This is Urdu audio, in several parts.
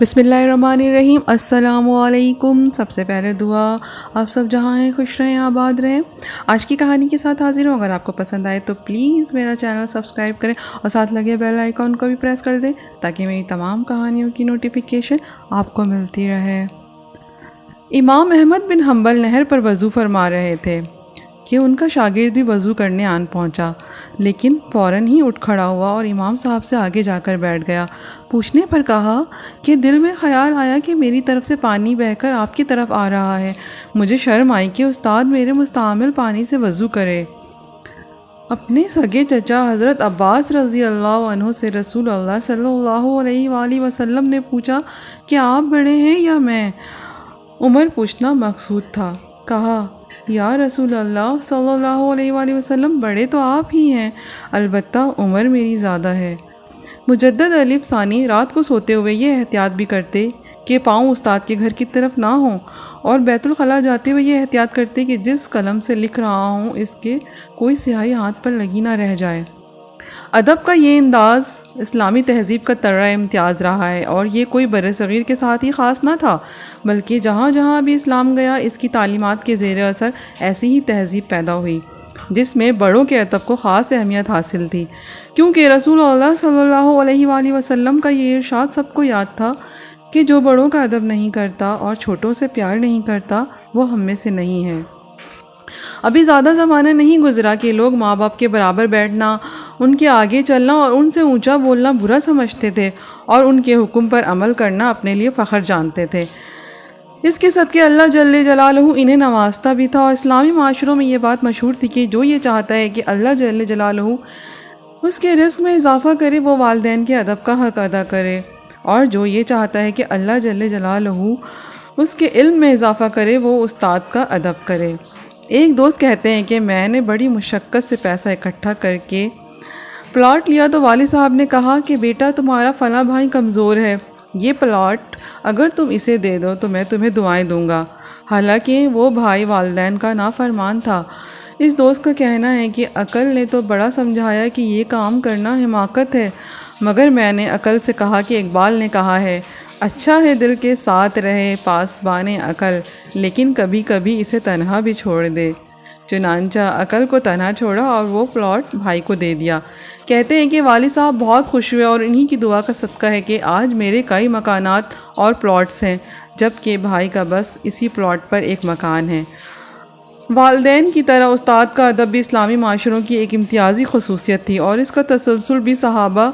بسم اللہ الرحمن الرحیم۔ السلام علیکم۔ سب سے پہلے دعا آپ سب جہاں ہیں خوش رہیں، آباد رہیں۔ آج کی کہانی کے ساتھ حاضر ہوں۔ اگر آپ کو پسند آئے تو پلیز میرا چینل سبسکرائب کریں اور ساتھ لگے بیل آئیکن کو بھی پریس کر دیں تاکہ میری تمام کہانیوں کی نوٹیفیکیشن آپ کو ملتی رہے۔ امام احمد بن حنبل نہر پر وضو فرما رہے تھے کہ ان کا شاگرد بھی وضو کرنے آن پہنچا، لیکن فوراً ہی اٹھ کھڑا ہوا اور امام صاحب سے آگے جا کر بیٹھ گیا۔ پوچھنے پر کہا کہ دل میں خیال آیا کہ میری طرف سے پانی بہہ کر آپ کی طرف آ رہا ہے، مجھے شرم آئی کہ استاد میرے مستعمل پانی سے وضو کرے۔ اپنے سگے چچا حضرت عباس رضی اللہ عنہ سے رسول اللہ صلی اللہ علیہ وآلہ وسلم نے پوچھا کہ آپ بڑے ہیں یا میں؟ عمر پوچھنا مقصود تھا۔ کہا یا رسول اللہ صلی اللہ علیہ وآلہ وسلم، بڑے تو آپ ہی ہیں، البتہ عمر میری زیادہ ہے۔ مجدد الف ثانی رات کو سوتے ہوئے یہ احتیاط بھی کرتے کہ پاؤں استاد کے گھر کی طرف نہ ہوں، اور بیت الخلاء جاتے ہوئے یہ احتیاط کرتے کہ جس قلم سے لکھ رہا ہوں اس کے کوئی سیاہی ہاتھ پر لگی نہ رہ جائے۔ ادب کا یہ انداز اسلامی تہذیب کا طرح امتیاز رہا ہے، اور یہ کوئی برصغیر کے ساتھ ہی خاص نہ تھا، بلکہ جہاں جہاں بھی اسلام گیا اس کی تعلیمات کے زیر اثر ایسی ہی تہذیب پیدا ہوئی جس میں بڑوں کے ادب کو خاص اہمیت حاصل تھی، کیونکہ رسول اللہ صلی اللہ علیہ وآلہ وسلم کا یہ ارشاد سب کو یاد تھا کہ جو بڑوں کا ادب نہیں کرتا اور چھوٹوں سے پیار نہیں کرتا وہ ہم میں سے نہیں ہے۔ ابھی زیادہ زمانہ نہیں گزرا کہ لوگ ماں باپ کے برابر بیٹھنا، ان کے آگے چلنا اور ان سے اونچا بولنا برا سمجھتے تھے، اور ان کے حکم پر عمل کرنا اپنے لیے فخر جانتے تھے۔ اس کے صدقے اللہ جل جلالہ انہیں نوازتا بھی تھا، اور اسلامی معاشروں میں یہ بات مشہور تھی کہ جو یہ چاہتا ہے کہ اللہ جل جلالہ اس کے رزق میں اضافہ کرے وہ والدین کے ادب کا حق ادا کرے، اور جو یہ چاہتا ہے کہ اللہ جل جلالہ اس کے علم میں اضافہ کرے وہ استاد کا ادب کرے۔ ایک دوست کہتے ہیں کہ میں نے بڑی مشقت سے پیسہ اکٹھا کر کے پلاٹ لیا تو والد صاحب نے کہا کہ بیٹا تمہارا فلاں بھائی کمزور ہے، یہ پلاٹ اگر تم اسے دے دو تو میں تمہیں دعائیں دوں گا، حالانکہ وہ بھائی والدین کا نافرمان تھا۔ اس دوست کا کہنا ہے کہ عقل نے تو بڑا سمجھایا کہ یہ کام کرنا حماقت ہے، مگر میں نے عقل سے کہا کہ اقبال نے کہا ہے اچھا ہے دل کے ساتھ رہے پاسبان عقل، لیکن کبھی کبھی اسے تنہا بھی چھوڑ دے۔ چنانچہ عقل کو تنہا چھوڑا اور وہ پلاٹ بھائی کو دے دیا۔ کہتے ہیں کہ والد صاحب بہت خوش ہوئے، اور انہی کی دعا کا صدقہ ہے کہ آج میرے کئی مکانات اور پلاٹس ہیں، جبکہ بھائی کا بس اسی پلاٹ پر ایک مکان ہے۔ والدین کی طرح استاد کا ادب بھی اسلامی معاشروں کی ایک امتیازی خصوصیت تھی، اور اس کا تسلسل بھی صحابہ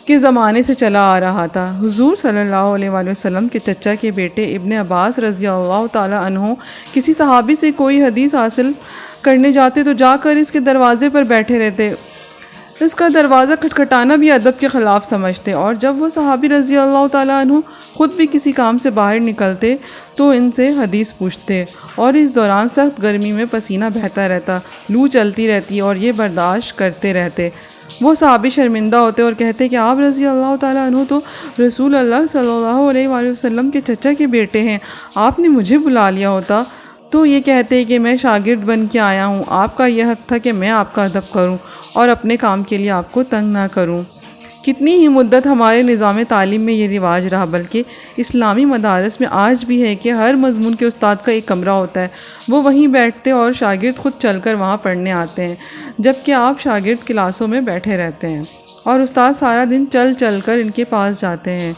کے زمانے سے چلا آ رہا تھا۔ حضور صلی اللہ علیہ وآلہ وسلم کے چچا کے بیٹے ابن عباس رضی اللہ تعالیٰ عنہ کسی صحابی سے کوئی حدیث حاصل کرنے جاتے تو جا کر اس کے دروازے پر بیٹھے رہتے۔ اس کا دروازہ کھٹکھٹانا بھی ادب کے خلاف سمجھتے، اور جب وہ صحابی رضی اللہ تعالیٰ عنہ خود بھی کسی کام سے باہر نکلتے تو ان سے حدیث پوچھتے، اور اس دوران سخت گرمی میں پسینہ بہتا رہتا، لو چلتی رہتی، اور یہ برداشت کرتے رہتے۔ وہ صحابی شرمندہ ہوتے اور کہتے کہ آپ رضی اللہ تعالیٰ عنہ تو رسول اللہ صلی اللہ علیہ وآلہ وسلم کے چچا کے بیٹے ہیں، آپ نے مجھے بلا لیا ہوتا۔ تو یہ کہتے کہ میں شاگرد بن کے آیا ہوں، آپ کا یہ حق تھا کہ میں آپ کا ادب کروں اور اپنے کام کے لیے آپ کو تنگ نہ کروں۔ کتنی ہی مدت ہمارے نظام تعلیم میں یہ رواج رہا، بلکہ اسلامی مدارس میں آج بھی ہے کہ ہر مضمون کے استاد کا ایک کمرہ ہوتا ہے، وہ وہیں بیٹھتے اور شاگرد خود چل کر وہاں پڑھنے آتے ہیں، جبکہ آپ شاگرد کلاسوں میں بیٹھے رہتے ہیں اور استاد سارا دن چل چل کر ان کے پاس جاتے ہیں۔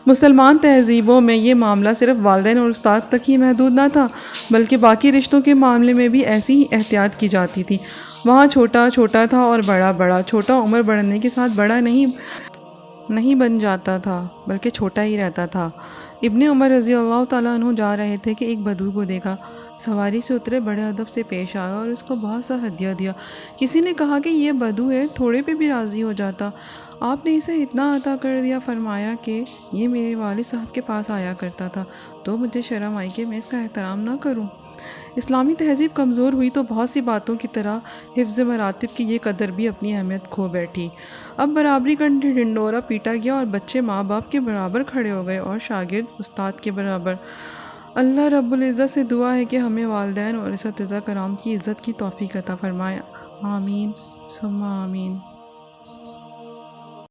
مسلمان تہذیبوں میں یہ معاملہ صرف والدین اور استاد تک ہی محدود نہ تھا، بلکہ باقی رشتوں کے معاملے میں بھی ایسی ہی احتیاط کی جاتی تھی۔ وہاں چھوٹا چھوٹا تھا اور بڑا بڑا۔ چھوٹا عمر بڑھنے کے ساتھ بڑا نہیں بن جاتا تھا، بلکہ چھوٹا ہی رہتا تھا۔ ابن عمر رضی اللہ تعالیٰ عنہ جا رہے تھے کہ ایک بدو کو دیکھا، سواری سے اترے، بڑے ادب سے پیش آیا اور اس کو بہت سا ہدیہ دیا۔ کسی نے کہا کہ یہ بدو ہے، تھوڑے پہ بھی راضی ہو جاتا، آپ نے اسے اتنا عطا کر دیا۔ فرمایا کہ یہ میرے والد صاحب کے پاس آیا کرتا تھا، تو مجھے شرم آئی کہ میں اس کا احترام نہ کروں۔ اسلامی تہذیب کمزور ہوئی تو بہت سی باتوں کی طرح حفظ مراتب کی یہ قدر بھی اپنی اہمیت کھو بیٹھی۔ اب برابری کا ڈنڈورا پیٹا گیا اور بچے ماں باپ کے برابر کھڑے ہو گئے اور شاگرد استاد کے برابر۔ اللہ رب العزت سے دعا ہے کہ ہمیں والدین اور اساتذہ کرام کی عزت کی توفیق عطا فرمائے۔ آمین ثم آمین۔